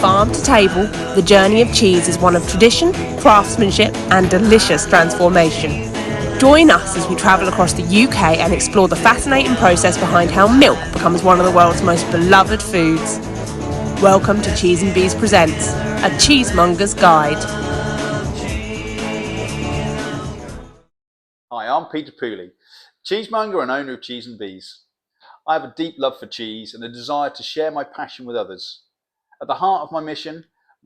farm to table, the journey of cheese is one of tradition, craftsmanship and delicious transformation. Join us as we travel across the UK and explore the fascinating process behind how milk becomes one of the world's most beloved foods. Welcome to Cheese and Bees Presents, a Cheesemonger's Guide. Hi, I'm Peter Pooley, cheesemonger and owner of Cheese and Bees. I have a deep love for cheese and a desire to share my passion with others. At the heart of my mission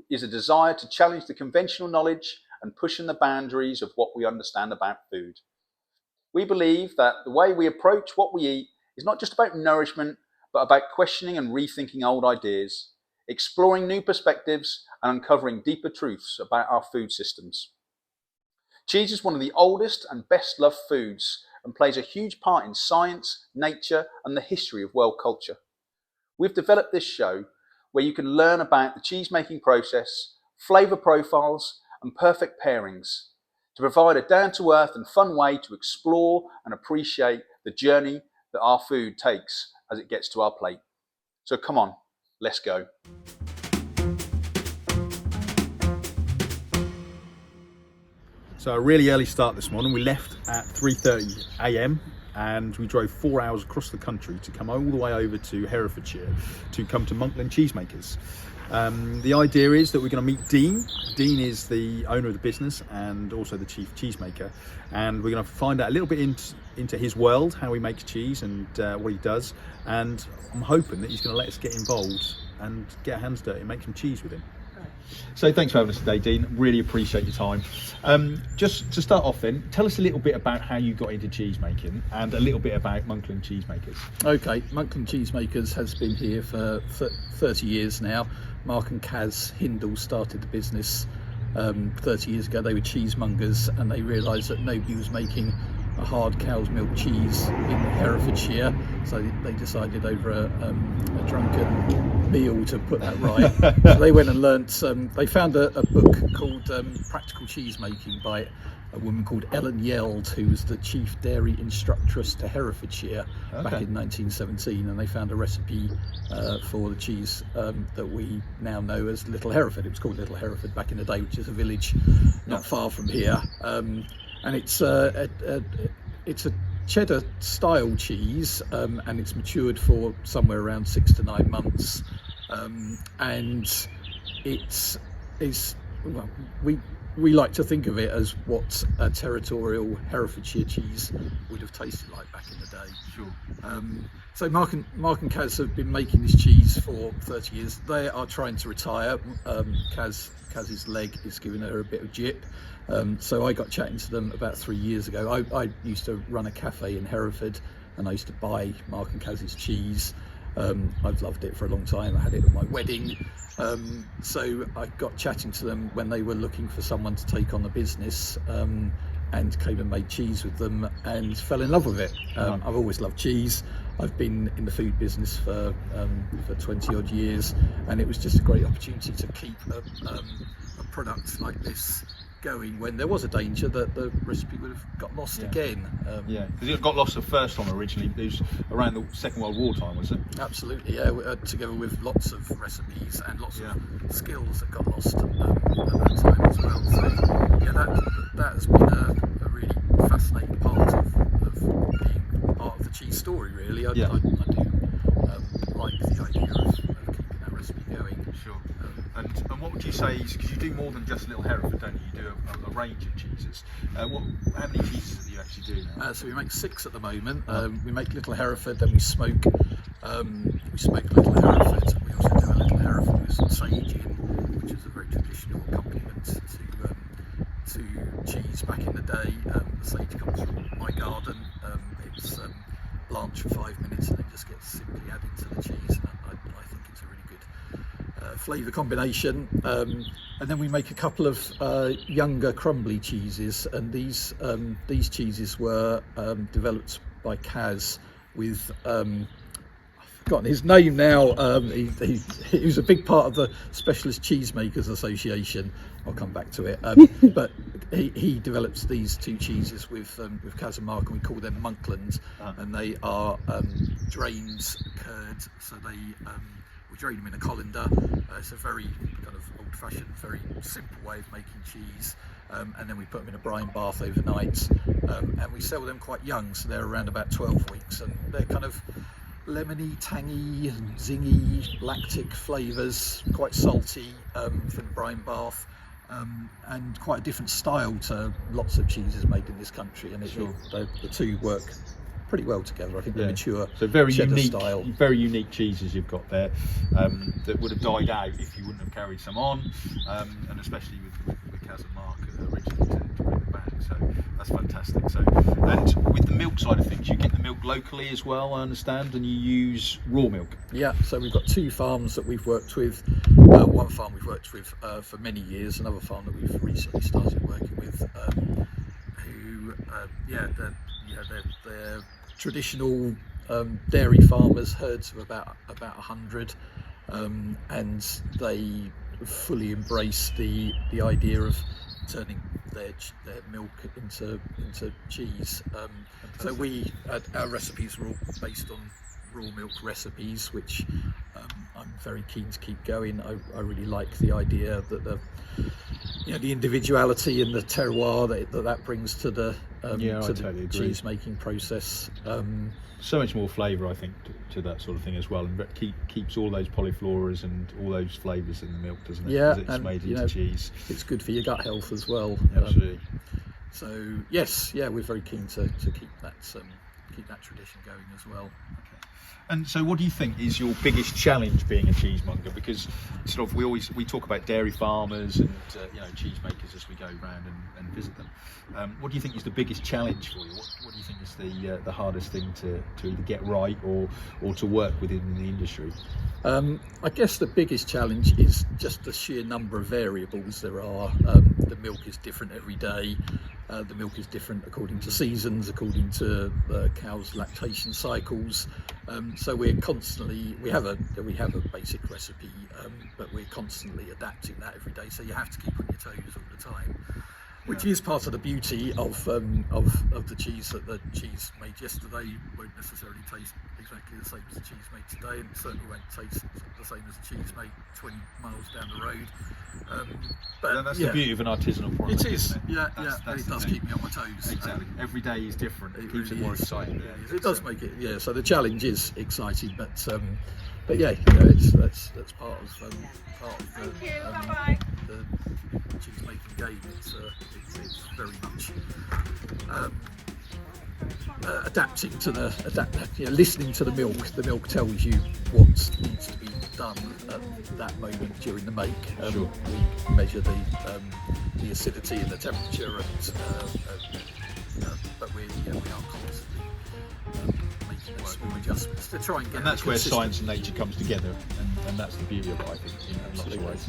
is a desire to challenge the conventional knowledge and pushing the boundaries of what we understand about food. We believe that the way we approach what we eat is not just about nourishment, but about questioning and rethinking old ideas, exploring new perspectives and uncovering deeper truths about our food systems. Cheese is one of the oldest and best loved foods and plays a huge part in science, nature and the history of world culture. We've developed this show where you can learn about the cheese making process, flavour profiles and perfect pairings to provide a down-to-earth and fun way to explore and appreciate the journey that our food takes as it gets to our plate. So come on, let's go. So a really early start this morning. We left at 3:30 a.m. and we drove 4 hours across the country to come all the way over to Herefordshire to come to Monkland Cheesemakers. The idea is that we're going to meet Dean. Dean is the owner of the business and also the chief cheesemaker, and we're going to find out a little bit into his world, how he makes cheese and what he does, and I'm hoping that he's going to let us get involved and get our hands dirty and make some cheese with him. So thanks for having us today, Dean. Really appreciate your time. Just to start off then, tell us a little bit about how you got into cheese making and a little bit about Monkland Cheesemakers. Okay, Monkland Cheesemakers has been here for 30 years now. Mark and Kaz Hindle started the business 30 years ago. They were cheesemongers and they realised that nobody was making a hard cow's milk cheese in Herefordshire, so they decided over a drunken meal to put that right. So they went and learnt, they found a book called Practical Cheese Making by a woman called Ellen Yeld, who was the chief dairy instructress to Herefordshire back in 1917, and they found a recipe for the cheese that we now know as Little Hereford. It was called Little Hereford back in the day, which is a village not far from here. And it's a cheddar style cheese, and it's matured for somewhere around 6 to 9 months, and well, we like to think of it as what a territorial Herefordshire cheese would have tasted like back in the day. Sure. So Mark and Kaz have been making this cheese for 30 years. They are trying to retire. Kaz's leg is giving her a bit of jip. So I got chatting to them about 3 years ago. I used to run a cafe in Hereford and I used to buy Mark and Kaz's cheese. I've loved it for a long time. I had it at my wedding. So I got chatting to them when they were looking for someone to take on the business, and came and made cheese with them and fell in love with it. I've always loved cheese. I've been in the food business for 20 odd years, and it was just a great opportunity to keep a product like this going when there was a danger that the recipe would have got lost again. Because it got lost the first time originally. It was around the Second World War time, was it? Absolutely, yeah. Together with lots of recipes and lots of skills that got lost at that time as well. So that has been a really fascinating part of being part of the cheese story. Really, I do like the idea of keeping that recipe going. Sure. And what would you say, because you do more than just Little Hereford, don't you? You do a range of cheeses. How many cheeses do you actually do now? So we make 6 at the moment. We make Little Hereford, then we smoke Little Hereford. We also do a Little Hereford with some sage in, which is a very traditional accompaniment to cheese back in the day. The sage comes from my garden. It's blanched for 5 minutes and it just gets simply added to the cheese. And I think it's a really good flavour combination. And then we make a couple of younger crumbly cheeses, and these cheeses were developed by Kaz with I've forgotten his name now. He was a big part of the Specialist Cheesemakers Association. I'll come back to it. But he develops these 2 cheeses with Kaz and Mark, and we call them Monkland, and they are drained curd. So they we drain them in a colander. It's a very kind of old-fashioned, very simple way of making cheese. And then we put them in a brine bath overnight, and we sell them quite young, so they're around about 12 weeks, and they're kind of lemony, tangy, zingy, lactic flavours, quite salty from the brine bath, and quite a different style to lots of cheeses made in this country, and the two work pretty well together. I think they're mature, so very unique style. Very unique cheeses you've got there, that would have died out if you wouldn't have carried some on, and especially with Kaz and Mark originally to bring them back, so that's fantastic. So, and with the milk side of things, you get the milk locally as well, I understand, and you use raw milk. Yeah, so we've got 2 farms that we've worked with. One farm we've worked with for many years, another farm that we've recently started working with, they're traditional dairy farmers, herds of about 100, and they fully embrace the idea of turning their milk into cheese. So our recipes are all based on raw milk recipes, which I'm very keen to keep going. I really like the idea that the individuality and the terroir that brings to the totally cheese making process. So much more flavour, I think, to that sort of thing as well, and keeps all those polyfloras and all those flavours in the milk, doesn't it? Yeah, because it's made into cheese. It's good for your gut health as well. Absolutely. So yes, we're very keen to keep that tradition going as well. And so what do you think is your biggest challenge being a cheesemonger? Because sort of we talk about dairy farmers and cheesemakers as we go around and visit them. What do you think is the biggest challenge for you? What do you think is the hardest thing to either get right or to work within the industry? I guess the biggest challenge is just the sheer number of variables there are. The milk is different every day. The milk is different according to seasons, according to the cow's lactation cycles. So we have a basic recipe, but we're constantly adapting that every day. So you have to keep on your toes all the time, which is part of the beauty of the cheese. That the cheese made yesterday won't necessarily taste exactly the same as the cheese made today, and certainly won't taste the same as the cheese made 20 miles down the road. But that's the beauty of an artisanal product. It is, isn't it? and it does keep me on my toes. Exactly. Every day is different. It keeps it more exciting. It does make it. Yeah. So the challenge is exciting, but that's part of the cheese making game. It's very much adapting to listening to the milk. The milk tells you what needs to be done at that moment during the make. Sure. We measure the acidity and the temperature, but we are constantly making small adjustments to try and get. And that's where science and nature comes together, and that's the beauty of it, I think, in lots of ways.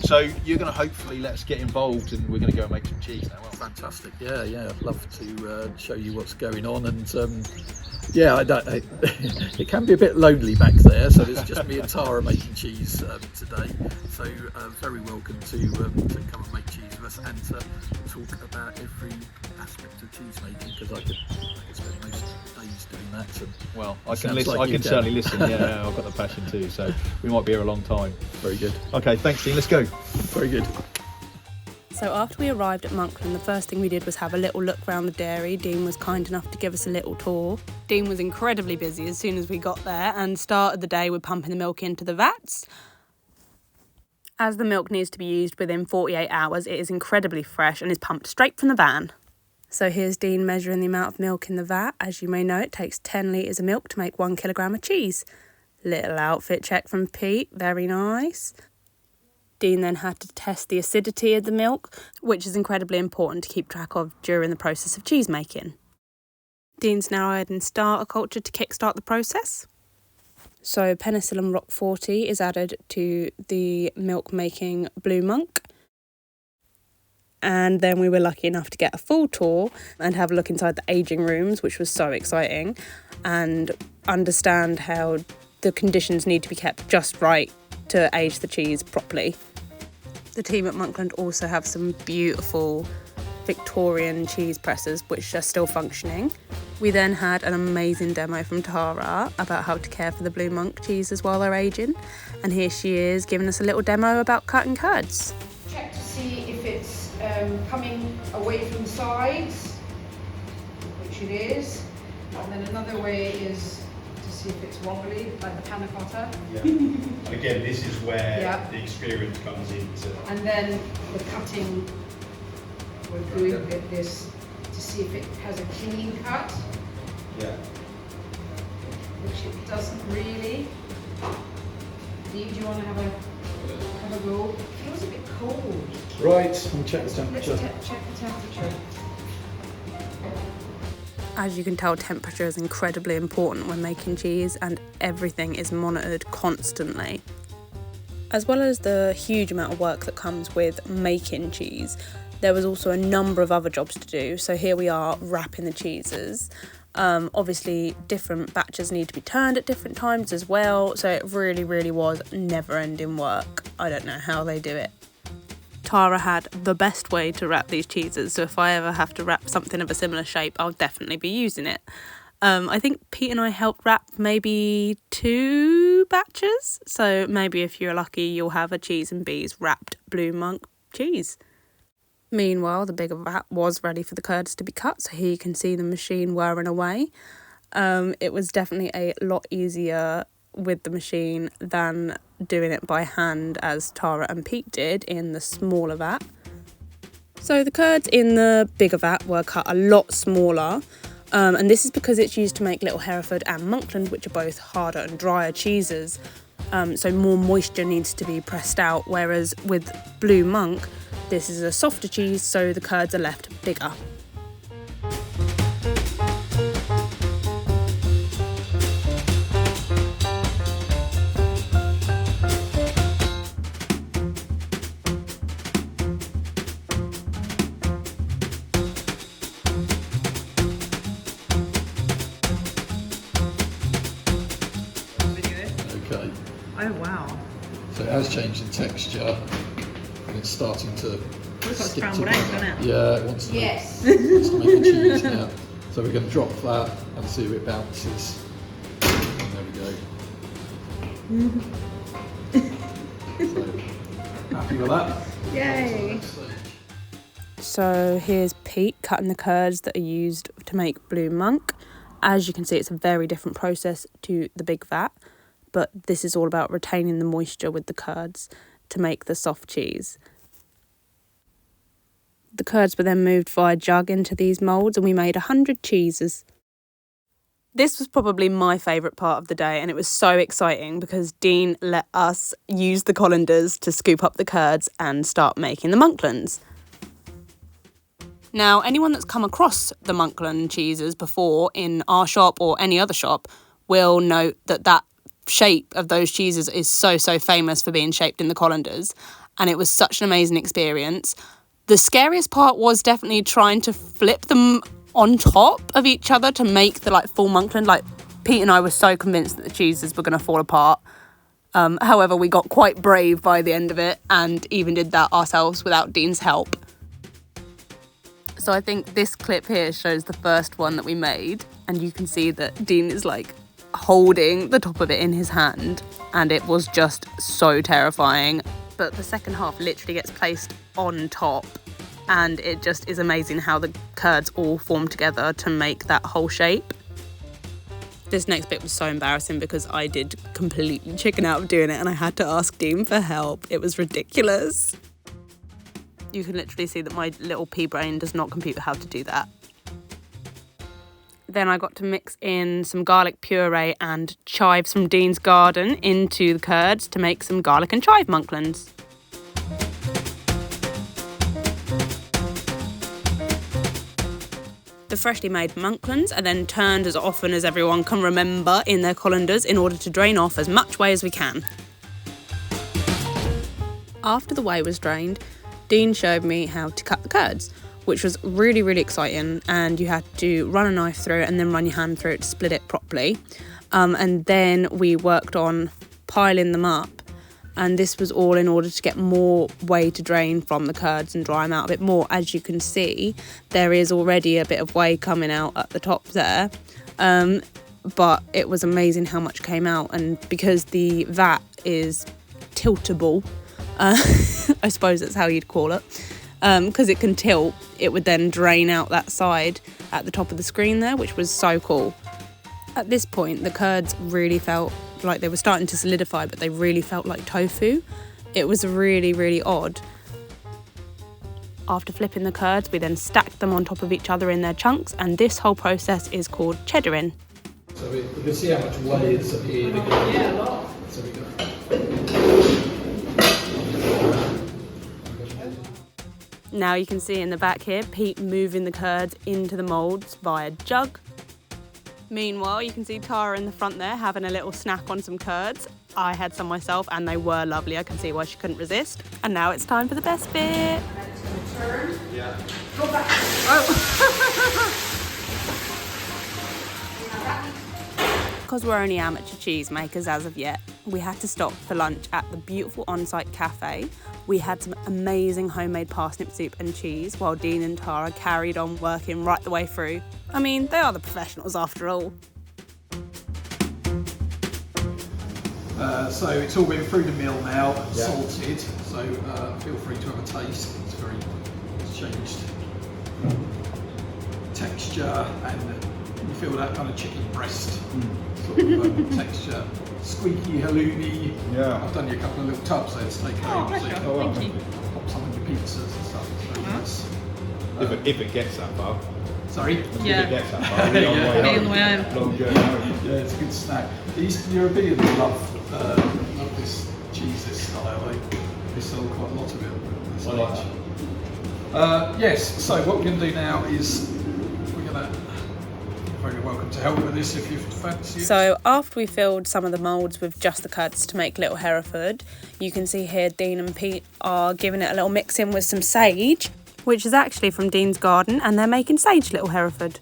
So you're going to hopefully let us get involved, and we're going to go and make some cheese now. Well, fantastic. Yeah. I'd love to show you what's going on, and it can be a bit lonely back there. So there's just me and Tara making cheese today. So very welcome to come and make cheese with us and to talk about every aspect of cheese making, because I could spend most days doing that. And well, I can certainly listen. Yeah, I've got the passion too. So we might be here a long time. Very good. Okay, thanks, Dean. Let's go. Very good. So after we arrived at Monkland, the first thing we did was have a little look around the dairy. Dean was kind enough to give us a little tour. Dean was incredibly busy as soon as we got there and started the day with pumping the milk into the vats. As the milk needs to be used within 48 hours, it is incredibly fresh and is pumped straight from the van. So here's Dean measuring the amount of milk in the vat. As you may know, it takes 10 litres of milk to make 1 kilogram of cheese. Little outfit check from Pete, very nice. Dean then had to test the acidity of the milk, which is incredibly important to keep track of during the process of cheese making. Dean's now adding starter culture to kickstart the process. So penicillin rock 40 is added to the milk making Blue Monk. And then we were lucky enough to get a full tour and have a look inside the aging rooms, which was so exciting, and understand how the conditions need to be kept just right to age the cheese properly. The team at Monkland also have some beautiful Victorian cheese presses which are still functioning. We then had an amazing demo from Tara about how to care for the Blue Monk cheeses while they're aging. And here she is giving us a little demo about cutting curds. Check to see if it's coming away from the sides, which it is. And then another way is to see if it's wobbly, like the panna cotta. Yeah. And again, this is where Yeah. the experience comes into. And then the cutting, we're doing this to see if it has a clean cut, Yeah. which it doesn't really. Do you want to have a go? It feels a bit cold. Right, we'll check the Let's temperature. check the temperature. As you can tell, temperature is incredibly important when making cheese, and everything is monitored constantly. As well as the huge amount of work that comes with making cheese, there was also a number of other jobs to do. So here we are wrapping the cheeses. Obviously different batches need to be turned at different times as well, so it really was never-ending work. I don't know how they do it. Tara had the best way to wrap these cheeses, so if I ever have to wrap something of a similar shape, I'll definitely be using it. I think Pete and I helped wrap maybe 2 batches, so maybe if you're lucky you'll have a Cheese and Bees wrapped Blue Monk cheese. Meanwhile, the bigger vat was ready for the curds to be cut, so here you can see the machine whirring away. It was definitely a lot easier with the machine than doing it by hand as Tara and Pete did in the smaller vat. So the curds in the bigger vat were cut a lot smaller, and this is because it's used to make Little Hereford and Monkland, which are both harder and drier cheeses. So more moisture needs to be pressed out, whereas with Blue Monk, this is a softer cheese, so the curds are left bigger. Okay, Oh wow. so it has changed in texture and it's starting to stick scrambled together. eggs, doesn't it? Yeah, it wants to, Yes. wants to make a cheese now. So we're going to drop that and see if it bounces. And there we go. So, happy with that? Yay. So here's Pete cutting the curds that are used to make Blue Monk. As you can see, it's a very different process to the big vat, but this is all about retaining the moisture with the curds to make the soft cheese. The curds were then moved via jug into these moulds, and we made 100 cheeses. This was probably my favourite part of the day, and it was so exciting because Dean let us use the colanders to scoop up the curds and start making the Monklands. Now, anyone that's come across the Monkland cheeses before in our shop or any other shop will note that that shape of those cheeses is so famous for being shaped in the colanders, and it was such an amazing experience. The scariest part was definitely trying to flip them on top of each other to make the full Monkland. Pete and I were so convinced that the cheeses were going to fall apart. However, we got quite brave by the end of it and even did that ourselves without Dean's help. So I think this clip here shows the first one that we made, and you can see that Dean is holding the top of it in his hand, and it was just so terrifying. But the second half literally gets placed on top, and it just is amazing how the curds all form together to make that whole shape. This next bit was so embarrassing because I did completely chicken out of doing it, and I had to ask Dean for help. It was ridiculous. You can literally see that my little pea brain does not compute how to do that. Then I got to mix in some garlic puree and chives from Dean's garden into the curds to make some garlic and chive Monklands. The freshly made Monklands are then turned as often as everyone can remember in their colanders in order to drain off as much whey as we can. After the whey was drained, Dean showed me how to cut the curds, which was really exciting, and you had to run a knife through it and then run your hand through it to split it properly. And then we worked on piling them up And this was all in order to get more whey to drain from the curds and dry them out a bit more. As you can see, there is already a bit of whey coming out at the top there. But it was amazing how much came out. And because the vat is tiltable, I suppose that's how you'd call it, because it can tilt, it would then drain out that side at the top of the screen there, which was so cool. At this point, the curds really felt like they were starting to solidify, but they really felt like tofu. It was really, really odd. After flipping the curds, we then stacked them on top of each other in their chunks, and this whole process is called cheddaring. So we can see how much whey is appeared again. Yeah, a lot. So we go. Now you can see in the back here, Pete moving the curds into the moulds via jug. Meanwhile, you can see Tara in the front there having a little snack on some curds. I had some myself and they were lovely. I can see why she couldn't resist. And now it's time for the best bit. And it's going to turn. Yeah. Go back. Because we're only amateur cheesemakers as of yet, we had to stop for lunch at the beautiful on-site cafe. We had some amazing homemade parsnip soup and cheese while Dean and Tara carried on working right the way through. I mean, they are the professionals after all. So it's all been through the mill now, salted. So feel free to have a taste. It's changed texture, and you feel that kind of chicken breast sort of texture. Squeaky halloumi. Yeah. I've done you a couple of little tubs there to take home. So you can Thank you. pop some on your pizzas and stuff. So that's, If it gets that far. sorry? If it gets that far. Yeah. Long way Be on home. the way home. Long journey home. Yeah, it's a good snack. The Eastern Europeans love this cheese, this style. They sell quite a lot of it. This I like age. Yes, so what we're going to do now is you're very welcome to help with this if you fancy it. So after we filled some of the moulds with just the curds to make Little Hereford, you can see here Dean and Pete are giving it a little mix in with some sage, which is actually from Dean's garden, and they're making sage Little Hereford.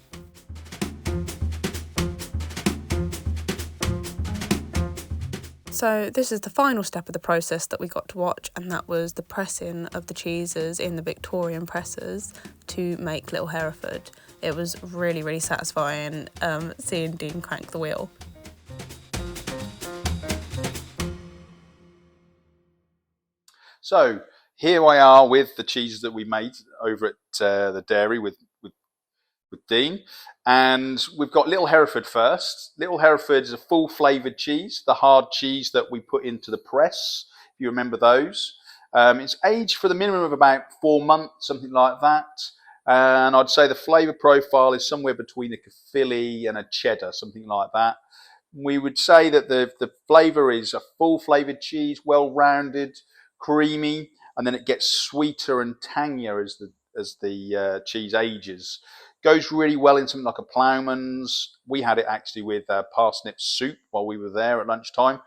So this is the final step of the process that we got to watch, and that was the pressing of the cheeses in the Victorian pressers to make Little Hereford. It was really, really satisfying seeing Dean crank the wheel. So here I are with the cheeses that we made over at the dairy with Dean, and we've got Little Hereford first. Little Hereford is a full flavoured cheese, the hard cheese that we put into the press, if you remember those. It's aged for the minimum of about 4 months, something like that, and I'd say the flavour profile is somewhere between a Caerphilly and a cheddar, something like that. We would say that the flavour is a full flavoured cheese, well rounded, creamy, and then it gets sweeter and tangier as the cheese ages. Goes really well in something like a ploughman's. We had it actually with parsnip soup while we were there at lunchtime.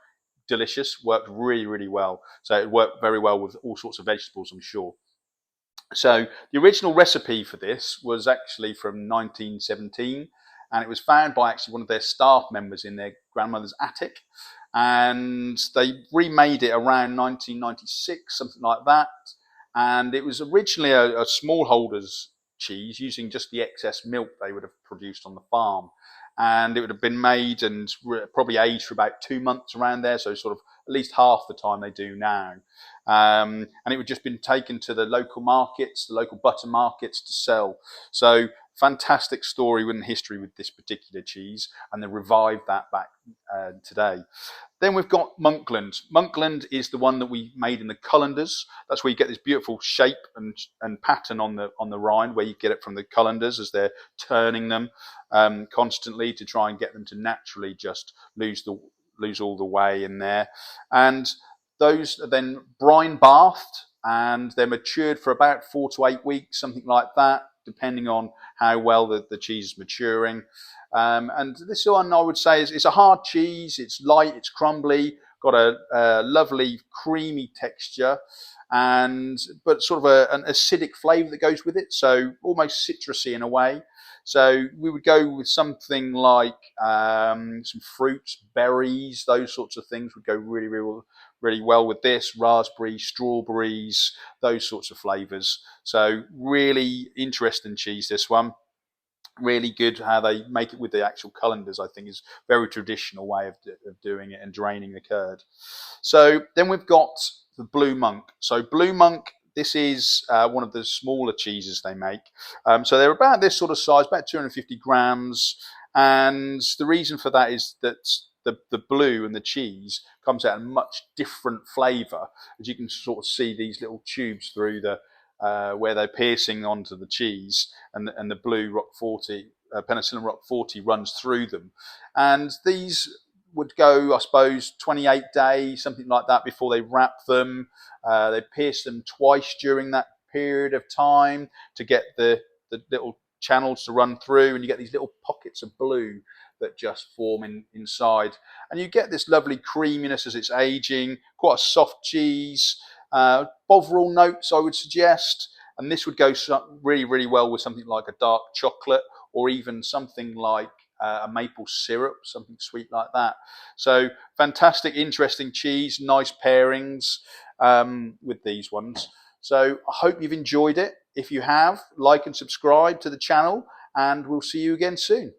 Delicious, worked really, really well. So it worked very well with all sorts of vegetables, I'm sure. So the original recipe for this was actually from 1917, and it was found by actually one of their staff members in their grandmother's attic. And they remade it around 1996, something like that. And it was originally a smallholder's cheese using just the excess milk they would have produced on the farm. And it would have been made and probably aged for about 2 months around there, so sort of at least half the time they do now. And it would just been taken to the local markets, the local butter markets to sell. So fantastic story and history with this particular cheese, and they revived that back today. Then we've got Monkland. Monkland is the one that we made in the colanders. That's where you get this beautiful shape and pattern on the rind, where you get it from the colanders as they're turning them constantly to try and get them to naturally just lose all the whey in there. And those are then brine bathed, and they're matured for about 4 to 8 weeks, something like that, depending on how well the cheese is maturing. And this one, I would say, is a hard cheese. It's light, it's crumbly, got a lovely creamy texture, but sort of an acidic flavour that goes with it, so almost citrusy in a way. So we would go with something like some fruits, berries, those sorts of things would go really, really, really well with this, raspberry, strawberries, those sorts of flavours. So really interesting cheese, this one. Really good how they make it with the actual colanders. I think is very traditional way of doing it and draining the curd. So then we've got the Blue Monk. So Blue Monk, this is one of the smaller cheeses they make. So they're about this sort of size, about 250 grams. And the reason for that is that the blue and the cheese comes out in a much different flavour. As you can sort of see these little tubes through the where they're piercing onto the cheese, and the blue Rock 40, Penicillin Rock 40 runs through them. And these would go, I suppose, 28 days, something like that, before they wrap them. They pierce them twice during that period of time to get the little channels to run through, and you get these little pockets of blue that just form inside. And you get this lovely creaminess as it's aging, quite a soft cheese. Bovril notes, I would suggest, and this would go really, really well with something like a dark chocolate, or even something like a maple syrup, something sweet like that. So fantastic, interesting cheese, nice pairings with these ones. So I hope you've enjoyed it. If you have, like and subscribe to the channel, and we'll see you again soon.